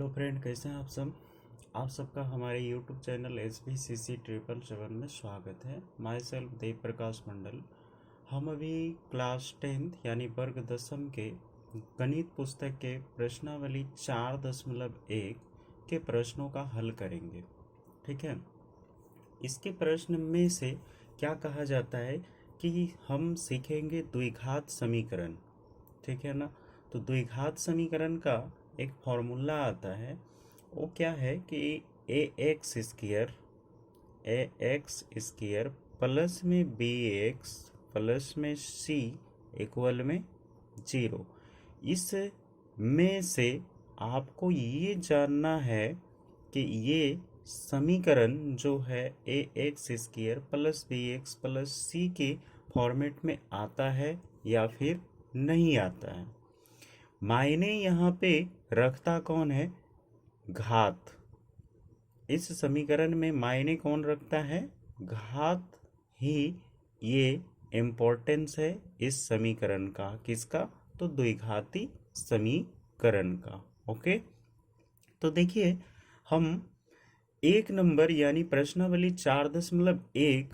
Hello friend, कैसे हैं आप सब। आप सबका हमारे यूट्यूब चैनल SBCC777 में स्वागत है। माई सेल्फ देव प्रकाश मंडल। हम अभी क्लास 10th यानी वर्ग दसम के गणित पुस्तक के प्रश्नावली 4.1 के प्रश्नों का हल करेंगे। ठीक है। इसके प्रश्न में से क्या कहा जाता है कि हम सीखेंगे द्विघात समीकरण। ठीक है ना। तो द्विघात समीकरण का एक फॉर्मूला आता है। वो क्या है कि ax स्क्वायर प्लस में bx प्लस में c इक्वल में 0। इस में से आपको ये जानना है कि ये समीकरण जो है ax square plus bx plus c के फॉर्मेट में आता है या फिर नहीं आता है। मायने यहाँ पे रखता कौन है? घात। इस समीकरण में मायने कौन रखता है? घात ही ये इम्पोर्टेंस है इस समीकरण का। किसका? तो द्विघाती समीकरण का। ओके। तो देखिए, हम एक नंबर यानी प्रश्नावली 4.1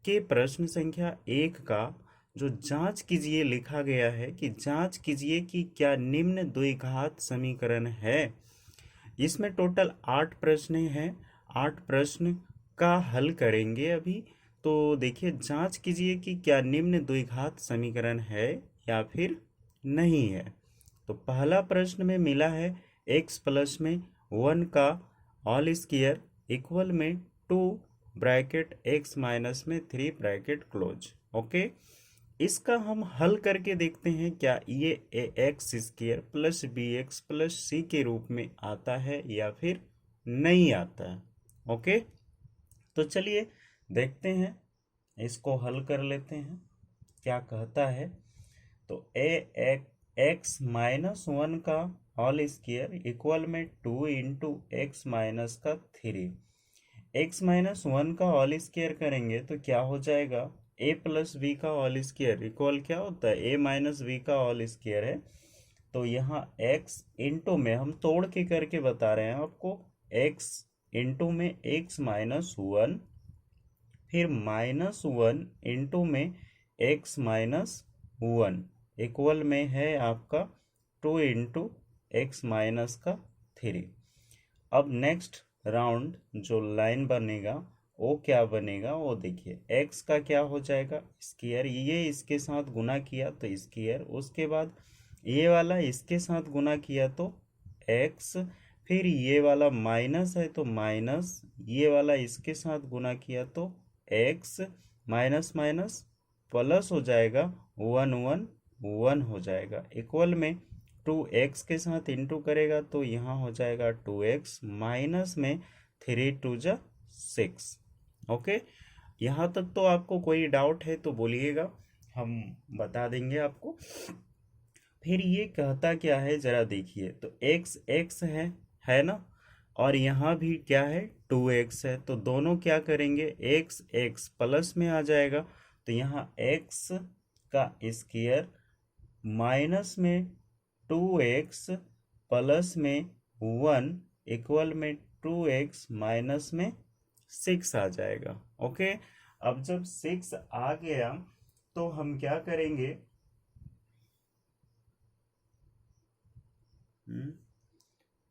के प्रश्न संख्या 1 का जो जांच कीजिए लिखा गया है कि जांच कीजिए कि क्या निम्न द्विघात समीकरण है। इसमें टोटल 8 प्रश्न हैं। 8 प्रश्न का हल करेंगे अभी। तो देखिए, जांच कीजिए कि क्या निम्न द्विघात समीकरण है या फिर नहीं है। तो पहला प्रश्न में मिला है x प्लस में 1 का होल स्क्वायर इक्वल में 2 ब्रैकेट x माइनस में 3 ब्रैकेट क्लोज। ओके। इसका हम हल करके देखते हैं क्या ये ax square plus bx plus c के रूप में आता है या फिर नहीं आता है। ओके। तो चलिए देखते हैं, इसको हल कर लेते हैं क्या कहता है। तो x माइनस 1 का होल स्क्वायर इक्वल में 2 इंटू एक्स माइनस का 3। x माइनस 1 का होल स्क्वायर करेंगे तो क्या हो जाएगा? a प्लस बी का होल स्क्वायर इक्वल क्या होता है? a माइनस बी का होल स्क्वायर है। तो यहाँ x इंटू में हम तोड़ के करके बता रहे हैं आपको। x इंटू में x माइनस 1, फिर माइनस 1 इंटू में x माइनस 1 इक्वल में है आपका 2 इंटू एक्स माइनस का 3। अब नेक्स्ट राउंड जो लाइन बनेगा वो क्या बनेगा वो देखिए। x का क्या हो जाएगा? स्क्वायर। ये इसके साथ गुना किया तो स्क्वायर, उसके बाद ये वाला इसके साथ गुना किया तो x, फिर ये वाला माइनस है तो माइनस, ये वाला इसके साथ गुना किया तो x, माइनस माइनस प्लस हो जाएगा 1 1 1 हो जाएगा इक्वल में 2x के साथ इंटू करेगा तो यहाँ हो जाएगा 2x माइनस में 3 2 जा 6। ओके। यहाँ तक तो आपको कोई डाउट है तो बोलिएगा, हम बता देंगे आपको। फिर ये कहता क्या है जरा देखिए। तो x x है ना, और यहाँ भी क्या है? 2x है। तो दोनों क्या करेंगे? x x प्लस में आ जाएगा। तो यहाँ x का स्क्वायर माइनस में 2x प्लस में 1 इक्वल में 2x माइनस में 6 आ जाएगा। ओके। अब जब 6 आ गया तो हम क्या करेंगे?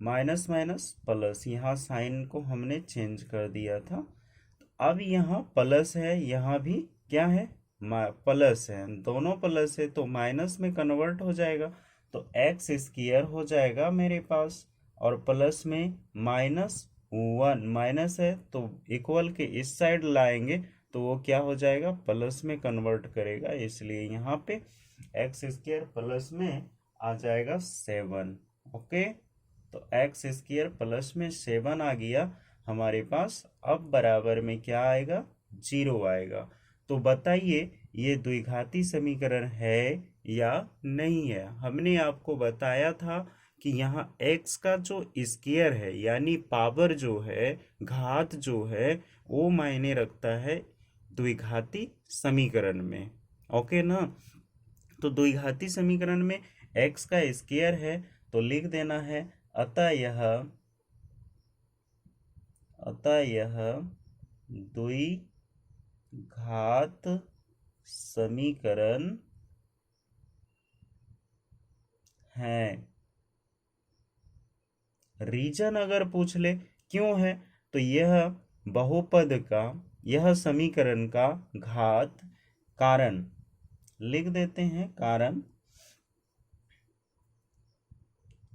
माइनस माइनस प्लस, यहाँ साइन को हमने चेंज कर दिया था। तो अब यहाँ प्लस है, यहाँ भी क्या है? प्लस है। दोनों प्लस है तो माइनस में कन्वर्ट हो जाएगा। तो एक्स स्क्वायर हो जाएगा मेरे पास, और प्लस में माइनस 1 माइनस है तो इक्वल के इस साइड लाएंगे तो वो क्या हो जाएगा? प्लस में कन्वर्ट करेगा। इसलिए यहाँ पे एक्स स्क्वायर प्लस में आ जाएगा 7। ओके। तो एक्स स्क्वायर प्लस में 7 आ गया हमारे पास। अब बराबर में क्या आएगा? 0 आएगा। तो बताइए ये द्विघाती समीकरण है या नहीं है। हमने आपको बताया था कि यहाँ x का जो स्क्वायर है यानी पावर जो है, घात जो है, वो मायने रखता है द्विघाती समीकरण में। ओके ना। तो द्विघाती समीकरण में x का स्क्वायर है तो लिख देना है अतः यह द्विघात समीकरण है। रीजन अगर पूछ ले क्यों है, तो यह बहुपद का, यह समीकरण का घात, कारण लिख देते हैं, कारण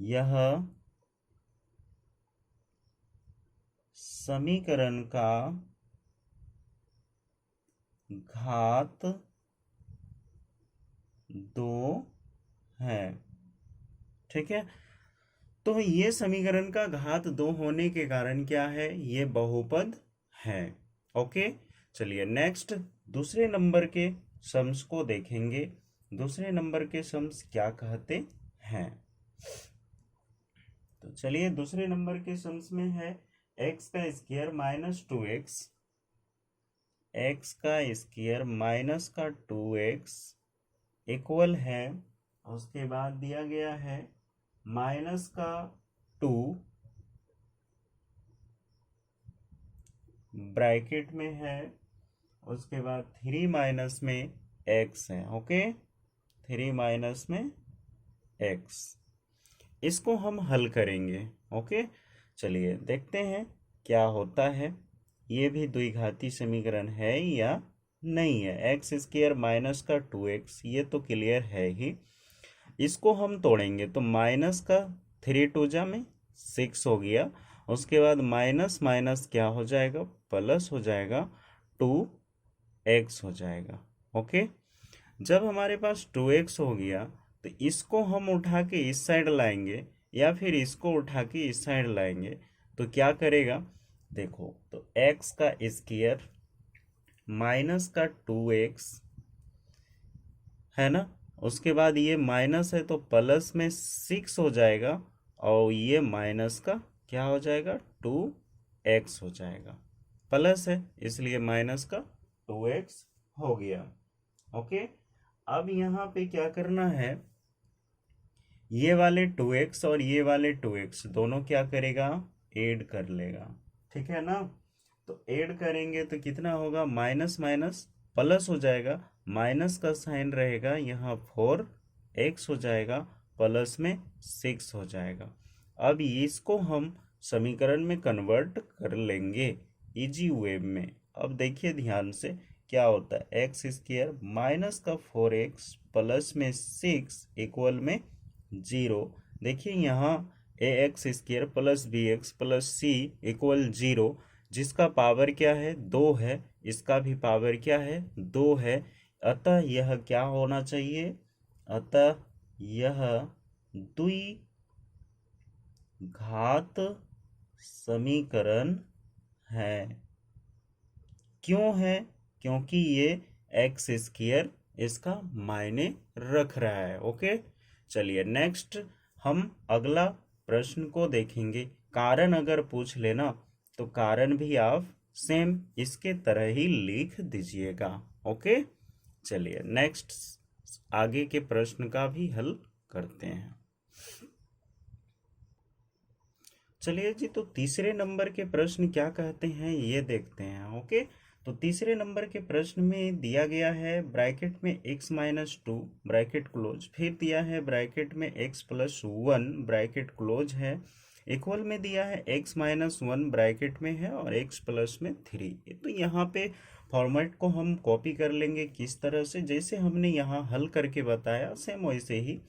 यह समीकरण का घात 2 है। ठीक है, तो ये समीकरण का घात 2 होने के कारण क्या है, ये बहुपद है। ओके, चलिए नेक्स्ट दूसरे नंबर के सम्स को देखेंगे। दूसरे नंबर के सम्स क्या कहते हैं, तो चलिए दूसरे नंबर के सम्स में है x का स्क्वायर माइनस 2x, x का स्क्वायर माइनस का 2x इक्वल है, उसके बाद दिया गया है माइनस का 2 ब्रैकेट में है, उसके बाद 3 माइनस में x है। ओके, 3 माइनस में x, इसको हम हल करेंगे। ओके, चलिए देखते हैं क्या होता है, ये भी द्विघाती समीकरण है या नहीं है। एक्स स्क्वायर माइनस का 2x, ये तो क्लियर है ही। इसको हम तोड़ेंगे तो माइनस का 3 टू जा में 6 हो गया, उसके बाद माइनस माइनस क्या हो जाएगा, प्लस हो जाएगा, 2x हो जाएगा। ओके, जब हमारे पास 2x हो गया तो इसको हम उठा के इस साइड लाएंगे या फिर इसको उठा के इस साइड लाएंगे, तो क्या करेगा, देखो, तो x का स्क्वायर माइनस का 2x है ना, उसके बाद ये माइनस है तो प्लस में 6 हो जाएगा, और ये माइनस का क्या हो जाएगा, 2x हो जाएगा। प्लस है इसलिए माइनस का 2x हो गया। ओके, अब यहाँ पे क्या करना है, ये वाले 2x और ये वाले 2x दोनों क्या करेगा, ऐड कर लेगा। ठीक है ना, तो ऐड करेंगे तो कितना होगा, माइनस माइनस प्लस हो जाएगा, माइनस का साइन रहेगा यहाँ 4x हो जाएगा, प्लस में 6 हो जाएगा। अब इसको हम समीकरण में कन्वर्ट कर लेंगे इजी वे में। अब देखिए ध्यान से क्या होता है, एक्स स्क्वायर माइनस का 4x प्लस में 6 इक्वल में 0। देखिए यहाँ A X square plus B X plus C equal 0, जिसका पावर क्या है, 2 है, इसका भी पावर क्या है, 2 है। अतः यह क्या होना चाहिए, अतः यह द्विघात समीकरण है। क्यों है, क्योंकि ये एक्स स्क्वायर इसका मायने रख रहा है। ओके, चलिए नेक्स्ट हम अगला प्रश्न को देखेंगे। कारण अगर पूछ लेना तो कारण भी आप सेम इसके तरह ही लिख दीजिएगा। ओके, चलिए नेक्स्ट आगे के प्रश्न का भी हल करते हैं। चलिए जी, तो तीसरे नंबर के प्रश्न क्या कहते हैं ये देखते हैं। ओके, तो तीसरे नंबर के प्रश्न में दिया गया है ब्रैकेट में x माइनस 2 ब्रैकेट क्लोज, फिर दिया है ब्रैकेट में x प्लस 1 ब्रैकेट क्लोज है, इक्वल में दिया है x माइनस 1 ब्रैकेट में है और x प्लस में 3। तो यहाँ पे फॉर्मेट को हम कॉपी कर लेंगे किस तरह से, जैसे हमने यहाँ हल करके बताया सेम वैसे ही।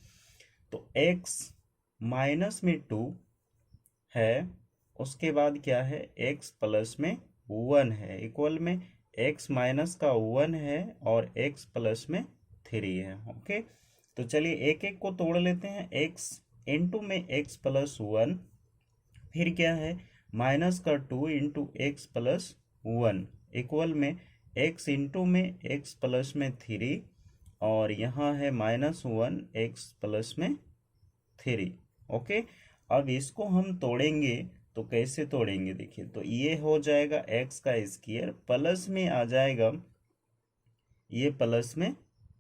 तो x माइनस में 2 है, उसके बाद क्या है, x प्लस में 1 है, इक्वल में x माइनस का 1 है और x प्लस में 3 है। ओके, तो चलिए एक एक को तोड़ लेते हैं। x इंटू में x प्लस 1, फिर क्या है, माइनस का 2 इंटू x प्लस 1 इक्वल में x इंटू में x प्लस में 3, और यहाँ है माइनस 1 x प्लस में 3। ओके, अब इसको हम तोड़ेंगे तो कैसे तोड़ेंगे, देखिए, तो ये हो जाएगा x का स्क्वायर, प्लस में आ जाएगा ये प्लस में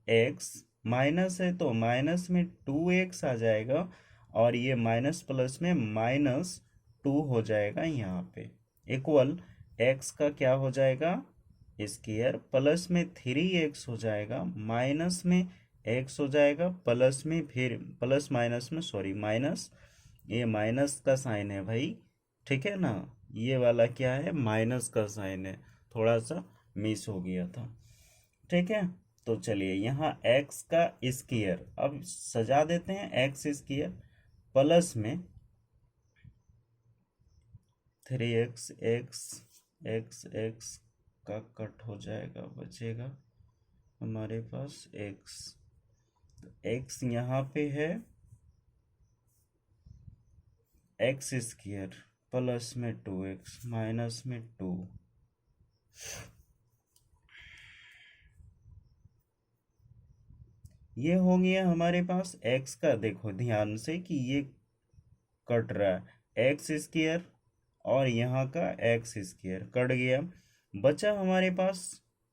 x, माइनस है तो माइनस में 2x आ जाएगा, और ये माइनस प्लस में -2 हो जाएगा यहाँ पे, इक्वल एक्स का क्या हो जाएगा स्क्वायर, प्लस में 3x हो जाएगा, माइनस में x हो जाएगा, प्लस में फिर प्लस माइनस में सॉरी माइनस, ये माइनस का साइन है भाई, ठीक है ना, ये वाला क्या है माइनस का साइन है, थोड़ा सा मिस हो गया था, ठीक है। तो चलिए यहाँ x का स्क्वायर अब सजा देते हैं, एक्स स्क्वायर प्लस में 3x, x का कट हो जाएगा, बचेगा हमारे पास x, तो x यहाँ पे है एक्स स्क्वायर प्लस में 2x माइनस में 2, ये हो गया हमारे पास x का, देखो ध्यान से कि ये कट रहा है एक्स स्क्वायर और यहाँ का एक्स स्क्वायर कट गया, बचा हमारे पास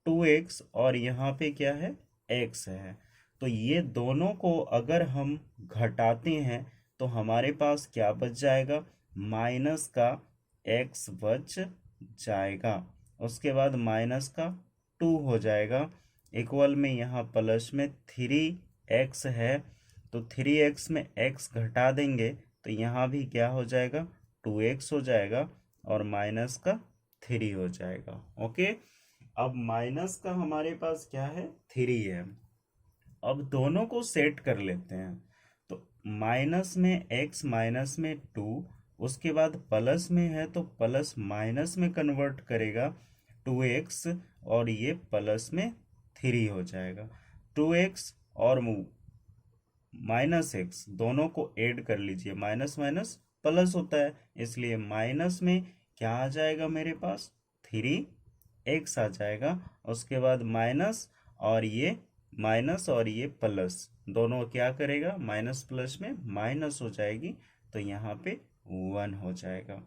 2x और यहाँ पे क्या है x है, तो ये दोनों को अगर हम घटाते हैं तो हमारे पास क्या बच जाएगा, माइनस का x बच जाएगा, उसके बाद माइनस का 2 हो जाएगा, इक्वल में यहाँ प्लस में 3x है, तो 3x में x घटा देंगे तो यहाँ भी क्या हो जाएगा 2x हो जाएगा और माइनस का 3 हो जाएगा, ओके। अब माइनस का हमारे पास क्या है 3 है, अब दोनों को सेट कर लेते हैं, तो माइनस में x माइनस में 2, उसके बाद प्लस में है तो प्लस माइनस में कन्वर्ट करेगा 2x और ये प्लस में 3 हो जाएगा, 2x और माइनस एक्स दोनों को ऐड कर लीजिए, माइनस माइनस प्लस होता है, इसलिए माइनस में क्या आ जाएगा मेरे पास 3x आ जाएगा, उसके बाद माइनस और ये प्लस दोनों क्या करेगा माइनस प्लस में माइनस हो जाएगी, तो यहाँ पे 1 हो जाएगा।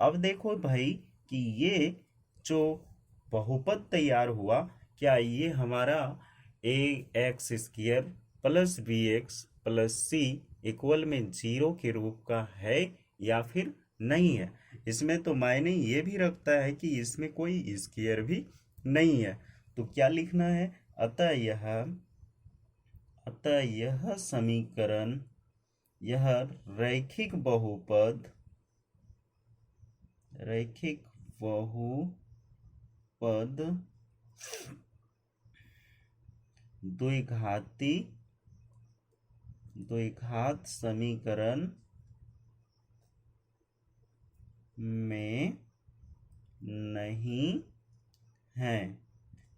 अब देखो भाई कि ये जो बहुपद तैयार हुआ, क्या ये हमारा ax square plus bx plus c equal में 0 के रूप का है या फिर नहीं है, इसमें तो मायने ये भी रखता है कि इसमें कोई स्क्वायर भी नहीं है, तो क्या लिखना है, अतः यह समीकरण, यह रैखिक बहुपद द्विघात समीकरण में नहीं है।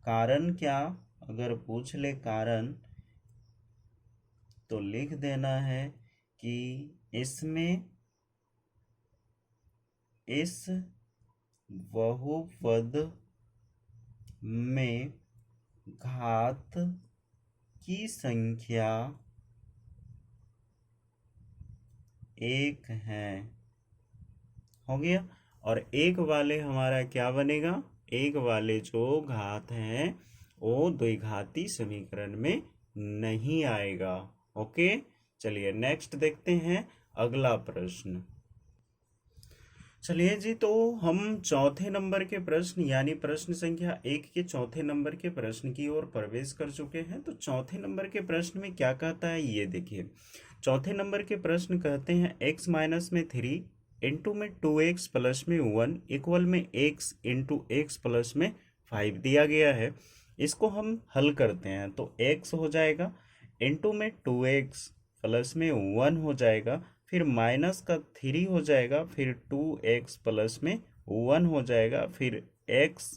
कारण क्या, अगर पूछ ले कारण तो लिख देना है कि इसमें इस बहुपद में घात की संख्या 1 है, हो गया। और एक वाले हमारा क्या बनेगा, एक वाले जो घात हैं वो द्विघाती समीकरण में नहीं आएगा, ओके। चलिए नेक्स्ट देखते हैं अगला प्रश्न। चलिए जी, तो हम चौथे नंबर के प्रश्न यानी प्रश्न संख्या 1 के चौथे नंबर के प्रश्न की ओर प्रवेश कर चुके हैं। तो चौथे नंबर के प्रश्न में क्या कहता है ये देखिए, चौथे नंबर के प्रश्न कहते हैं x माइनस में 3 इंटू में 2x प्लस में 1 इक्वल में x इंटू एक्स प्लस में 5 दिया गया है। इसको हम हल करते हैं तो x हो जाएगा इंटू में 2x प्लस में 1 हो जाएगा, फिर माइनस का 3 हो जाएगा, फिर 2x प्लस में 1 हो जाएगा, फिर x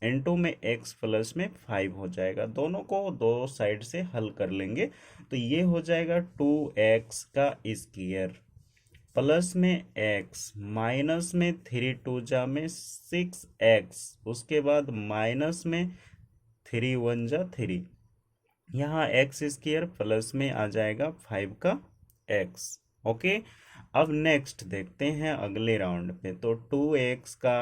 इंटू में x प्लस में 5 हो जाएगा। दोनों को दो साइड से हल कर लेंगे तो ये हो जाएगा 2x का स्क्वायर प्लस में x माइनस में 3 2 जा में 6x, उसके बाद माइनस में 3 1 जा 3, यहाँ x स्क्वायर प्लस में आ जाएगा 5 का x, ओके। अब नेक्स्ट देखते हैं अगले राउंड पे, तो 2x का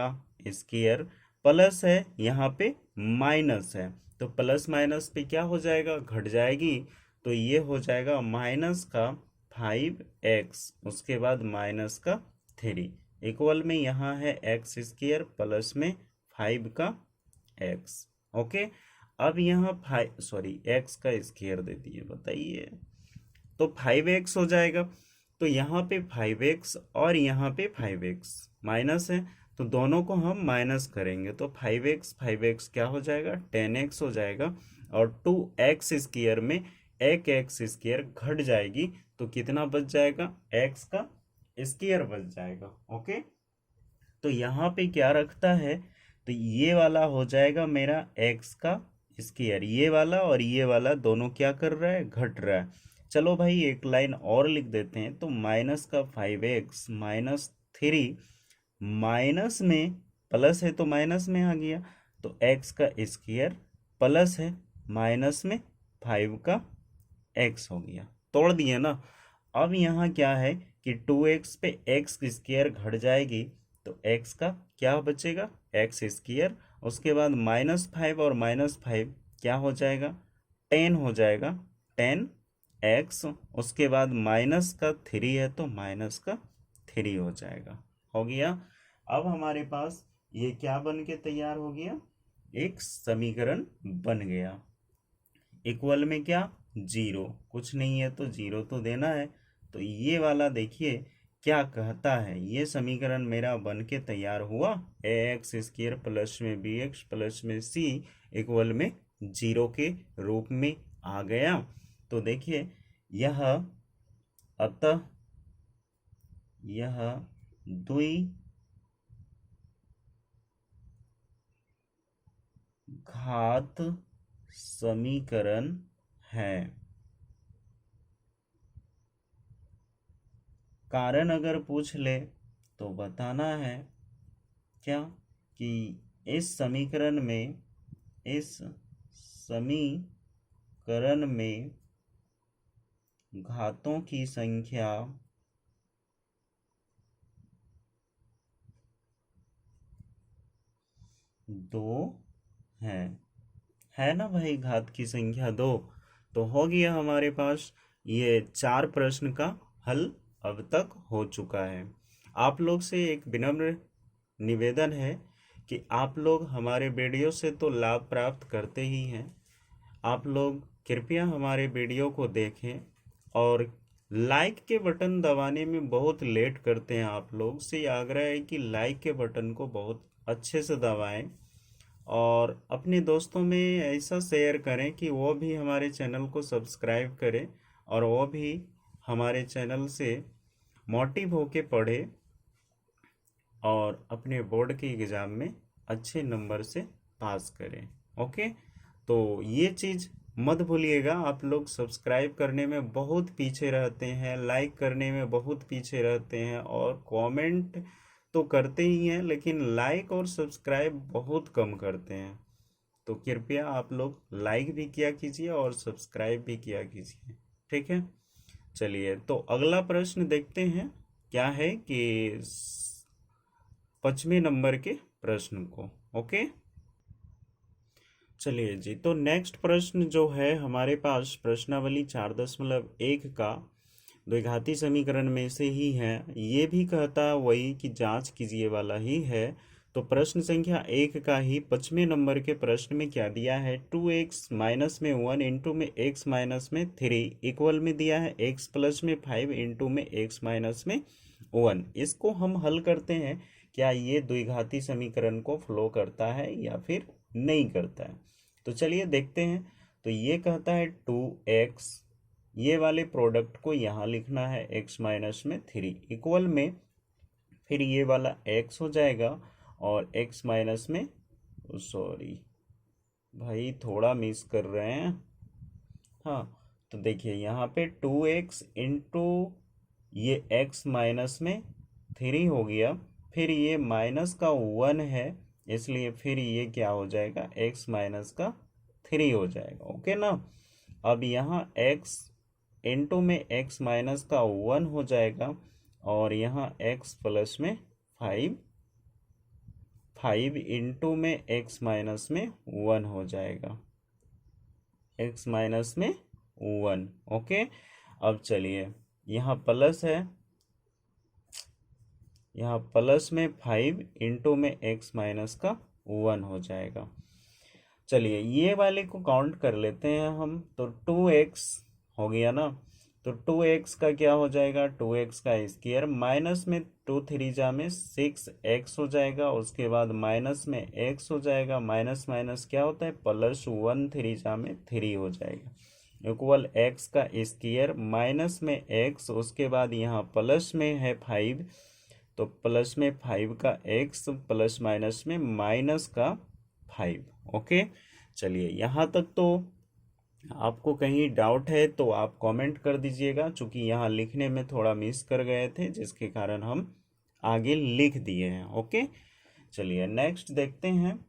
स्क्वायर प्लस है, यहाँ पे माइनस है, तो प्लस माइनस पे क्या हो जाएगा घट जाएगी, तो ये हो जाएगा माइनस का 5x उसके बाद माइनस का 3 इक्वल में यहाँ है एक्स स्क्वायर प्लस में 5 का x। ओके, अब यहाँ एक्स का स्क्वायर दे दिए, बताइए, तो 5x हो जाएगा। तो यहाँ पे 5x और यहाँ पे 5x माइनस है, तो दोनों को हम माइनस करेंगे तो 5x क्या हो जाएगा, 10x हो जाएगा। और 2x स्क्वायर में एक एक्स स्क्वायर घट जाएगी तो कितना बच जाएगा, x का स्क्वायर बच जाएगा। ओके, तो यहाँ पे क्या रखता है, तो ये वाला हो जाएगा मेरा x का स्क्वायर, ये वाला और ये वाला दोनों क्या कर रहा है, घट रहा है। चलो भाई एक लाइन और लिख देते हैं, तो माइनस का 5x माइनस 3 माइनस में प्लस है तो माइनस में आ गया, तो x का स्क्वायर प्लस है माइनस में 5 का x हो गया, तोड़ दिए ना। अब यहाँ क्या है कि 2x पे x स्क्वायर घट जाएगी तो x का क्या बचेगा, x स्क्वायर, उसके बाद -5 और -5 क्या हो जाएगा, 10 हो जाएगा, 10x, उसके बाद माइनस का 3 है तो माइनस का 3 हो जाएगा। हो गया। अब हमारे पास ये क्या बन के तैयार हो गया, एक समीकरण बन गया। इक्वल में क्या, 0, कुछ नहीं है तो 0 तो देना है। तो ये वाला देखिए क्या कहता है, ये समीकरण मेरा बन के तैयार हुआ, ax स्क्वायर प्लस में bx प्लस में c इक्वल में 0 के रूप में आ गया। तो देखिए यह, अतः यह द्विघात समीकरण है। कारण अगर पूछ ले तो बताना है क्या, कि इस समीकरण में घातों की संख्या 2 है ना भाई, घात की संख्या 2। तो हो गया हमारे पास ये 4 प्रश्न का हल अब तक हो चुका है। आप लोग से एक विनम्र निवेदन है कि आप लोग हमारे वीडियो से तो लाभ प्राप्त करते ही हैं, आप लोग कृपया हमारे वीडियो को देखें और लाइक के बटन दबाने में बहुत लेट करते हैं। आप लोग से आग्रह है कि लाइक के बटन को बहुत अच्छे से दबाएं और अपने दोस्तों में ऐसा शेयर करें कि वो भी हमारे चैनल को सब्सक्राइब करें और वो भी हमारे चैनल से मोटिव होके पढ़े और अपने बोर्ड के एग्ज़ाम में अच्छे नंबर से पास करें। ओके, तो ये चीज़ मत भूलिएगा। आप लोग सब्सक्राइब करने में बहुत पीछे रहते हैं, लाइक करने में बहुत पीछे रहते हैं और कमेंट तो करते ही हैं, लेकिन लाइक और सब्सक्राइब बहुत कम करते हैं। तो कृपया आप लोग लाइक भी किया कीजिए और सब्सक्राइब भी किया कीजिए, ठीक है। चलिए तो अगला प्रश्न देखते हैं क्या है कि 5वें नंबर के प्रश्न को। ओके, चलिए जी, तो नेक्स्ट प्रश्न जो है हमारे पास प्रश्नावली 4.1 का द्विघाती समीकरण में से ही है। ये भी कहता वही कि जांच कीजिए वाला ही है। तो प्रश्न संख्या 1 का ही 5वें नंबर के प्रश्न में क्या दिया है, 2x माइनस में 1 इंटू में x माइनस में 3 इक्वल में दिया है x प्लस में 5 इंटू में x माइनस में 1। इसको हम हल करते हैं, क्या ये द्विघाती समीकरण को फ्लो करता है या फिर नहीं करता है। तो चलिए देखते हैं। तो ये कहता है 2x, ये वाले प्रोडक्ट को यहाँ लिखना है x माइनस में 3 इक्वल में, फिर ये वाला x हो जाएगा और x माइनस में, सॉरी भाई थोड़ा मिस कर रहे हैं, हाँ, तो देखिए यहाँ पे 2x इंटू ये x माइनस में 3 हो गया, फिर ये माइनस का 1 है इसलिए फिर ये क्या हो जाएगा, x माइनस का 3 हो जाएगा। ओके ना। अब यहाँ x इंटू में x माइनस का 1 हो जाएगा और यहाँ x प्लस में 5 इंटू में x माइनस में 1 हो जाएगा, x माइनस में 1। ओके, अब चलिए यहाँ प्लस है, यहाँ प्लस में 5 इंटू में x माइनस का 1 हो जाएगा। चलिए ये वाले को काउंट कर लेते हैं हम, तो 2x हो गया ना। तो 2x का क्या हो जाएगा, 2x का स्क्वायर, माइनस में 2 3 जा में 6x हो जाएगा, उसके बाद माइनस में x हो जाएगा, माइनस माइनस क्या होता है प्लस, 1 3 जा में 3 हो जाएगा, इक्वल x का स्क्वायर माइनस में x, उसके बाद यहाँ प्लस में है 5, तो प्लस में 5 का x प्लस माइनस में माइनस का 5। ओके, चलिए यहाँ तक तो आपको कहीं डाउट है तो आप कमेंट कर दीजिएगा, चूंकि यहाँ लिखने में थोड़ा मिस कर गए थे जिसके कारण हम आगे लिख दिए हैं। ओके, चलिए नेक्स्ट देखते हैं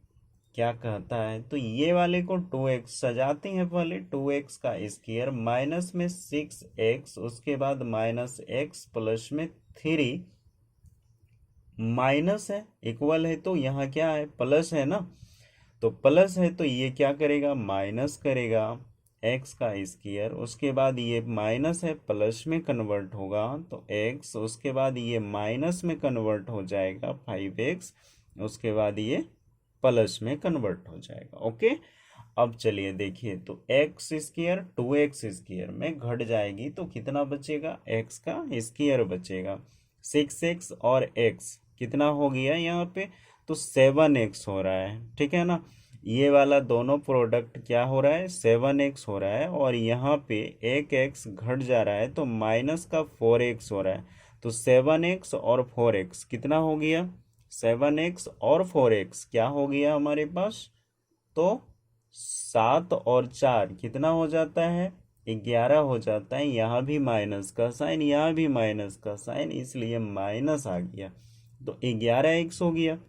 क्या कहता है। तो ये वाले को 2x सजाते हैं पहले, 2x का स्क्वायर माइनस में 6x, उसके बाद माइनस x प्लस में 3, माइनस है इक्वल है, तो यहाँ क्या है प्लस है ना, तो प्लस है तो ये क्या करेगा माइनस करेगा x का स्क्वायर, उसके बाद ये माइनस है प्लस में कन्वर्ट होगा तो x, उसके बाद ये माइनस में कन्वर्ट हो जाएगा 5x, उसके बाद ये प्लस में कन्वर्ट हो जाएगा। ओके, अब चलिए देखिए, तो x स्क्वायर 2x स्क्वायर में घट जाएगी तो कितना बचेगा, x का स्क्वायर बचेगा, 6x और x कितना हो गया यहाँ पे, तो 7x हो रहा है, ठीक है ना। ये वाला दोनों प्रोडक्ट क्या हो रहा है 7x हो रहा है, और यहाँ पे एक x घट जा रहा है तो माइनस का 4x हो रहा है, तो 7x और 4x कितना हो गया, 7x और 4x क्या हो गया हमारे पास, तो 7 और 4 कितना हो जाता है 11 हो जाता है, यहाँ भी माइनस का साइन, यहाँ भी माइनस का साइन, इसलिए माइनस आ गया, तो 11x हो गया।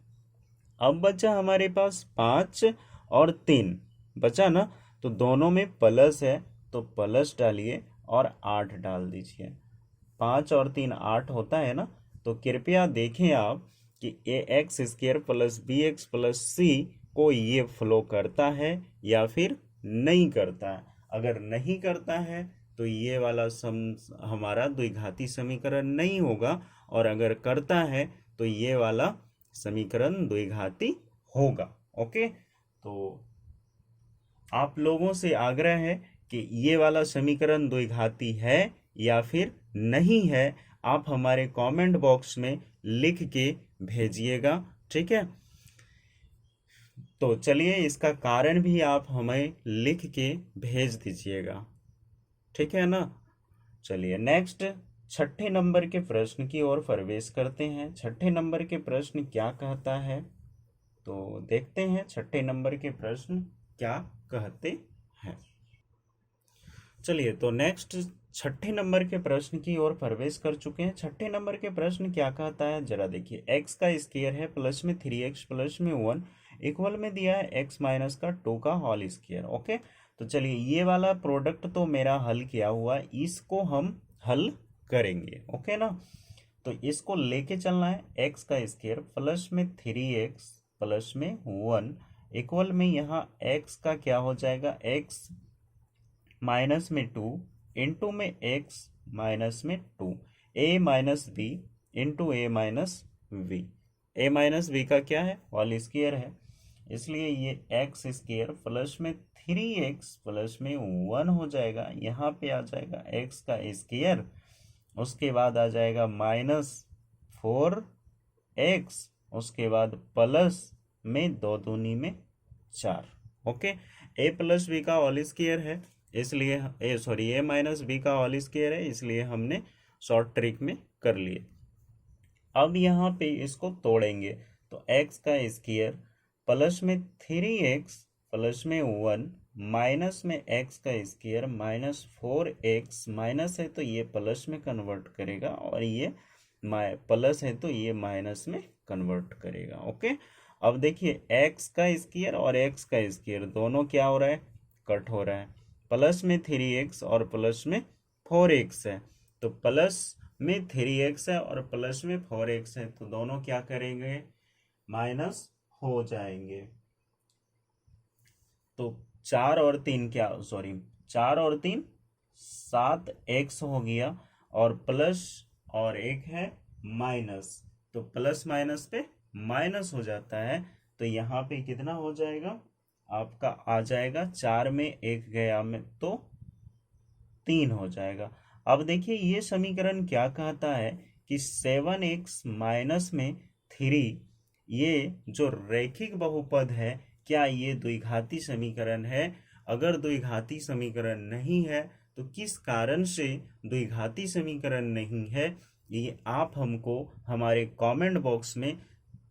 अब बचा हमारे पास 5 और 3 बचा ना, तो दोनों में प्लस है तो प्लस डालिए और 8 डाल दीजिए, 5 और 3 8 होता है ना। तो कृपया देखें आप कि A X square plus B X plus C को ये फ्लो करता है या फिर नहीं करता है। अगर नहीं करता है तो ये वाला हमारा द्विघाती समीकरण नहीं होगा, और अगर करता है तो ये वाला समीकरण द्विघाती होगा। ओके, तो आप लोगों से आग्रह है कि ये वाला समीकरण द्विघाती है या फिर नहीं है, आप हमारे कमेंट बॉक्स में लिख के भेजिएगा, ठीक है। तो चलिए इसका कारण भी आप हमें लिख के भेज दीजिएगा, ठीक है ना। चलिए नेक्स्ट छठे नंबर के प्रश्न की ओर प्रवेश करते हैं। छठे नंबर के प्रश्न क्या कहता है, तो देखते हैं छठे नंबर के प्रश्न क्या कहते हैं। चलिए तो नेक्स्ट छठे नंबर के प्रश्न की ओर प्रवेश कर चुके हैं। छठे नंबर के प्रश्न क्या कहता है जरा देखिए, x का स्क्वायर है प्लस में 3x प्लस में 1 इक्वल में दिया है x माइनस का 2 का होल स्क्वायर। ओके, तो चलिए ये वाला प्रोडक्ट तो मेरा हल किया हुआ, इसको हम हल करेंगे। ओके ना, तो इसको लेके चलना है, x का स्क्वायर प्लस में 3x प्लस में 1 इक्वल में यहाँ x का क्या हो जाएगा, x माइनस में 2 इंटू में x माइनस में 2, a minus b into a minus v. a minus b का क्या है होल स्क्वायर है, इसलिए ये x स्क्वायर प्लस में 3x प्लस में 1 हो जाएगा, यहाँ पे आ जाएगा x का स्क्वायर, उसके बाद आ जाएगा माइनस 4x, उसके बाद प्लस में 2 दूनी में 4। ओके, a प्लस बी का होल स्क्वायर है, इसलिए ए माइनस बी का होल स्क्वायर है, इसलिए हमने शॉर्ट ट्रिक में कर लिए। अब यहाँ पे इसको तोड़ेंगे, तो x का स्क्वायर प्लस में 3x प्लस में 1 माइनस में x का स्क्वायर माइनस 4x, माइनस है तो ये प्लस में कन्वर्ट करेगा, और ये प्लस है तो ये माइनस में कन्वर्ट करेगा। ओके, अब देखिए x का स्क्वायर और x का स्क्वायर दोनों क्या हो रहा है, कट हो रहा है, प्लस में 3x और प्लस में 4x है, तो प्लस में 3x है और प्लस में 4x है, तो दोनों क्या करेंगे माइनस हो जाएंगे। तो 4 और 3 7x हो गया, और प्लस और एक है माइनस, तो प्लस माइनस पे माइनस हो जाता है, तो यहाँ पे कितना हो जाएगा आपका, आ जाएगा 4 में एक गया में तो 3 हो जाएगा। अब देखिए ये समीकरण क्या कहता है कि 7x माइनस में 3, ये जो रैखिक बहुपद है, क्या ये द्विघाती समीकरण है? अगर द्विघाती समीकरण नहीं है तो किस कारण से द्विघाती समीकरण नहीं है, ये आप हमको हमारे कमेंट बॉक्स में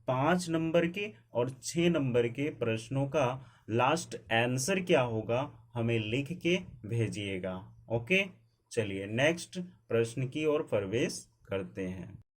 5 नंबर के और 6 नंबर के प्रश्नों का लास्ट आंसर क्या होगा हमें लिख के भेजिएगा। ओके, चलिए नेक्स्ट प्रश्न की ओर प्रवेश करते हैं।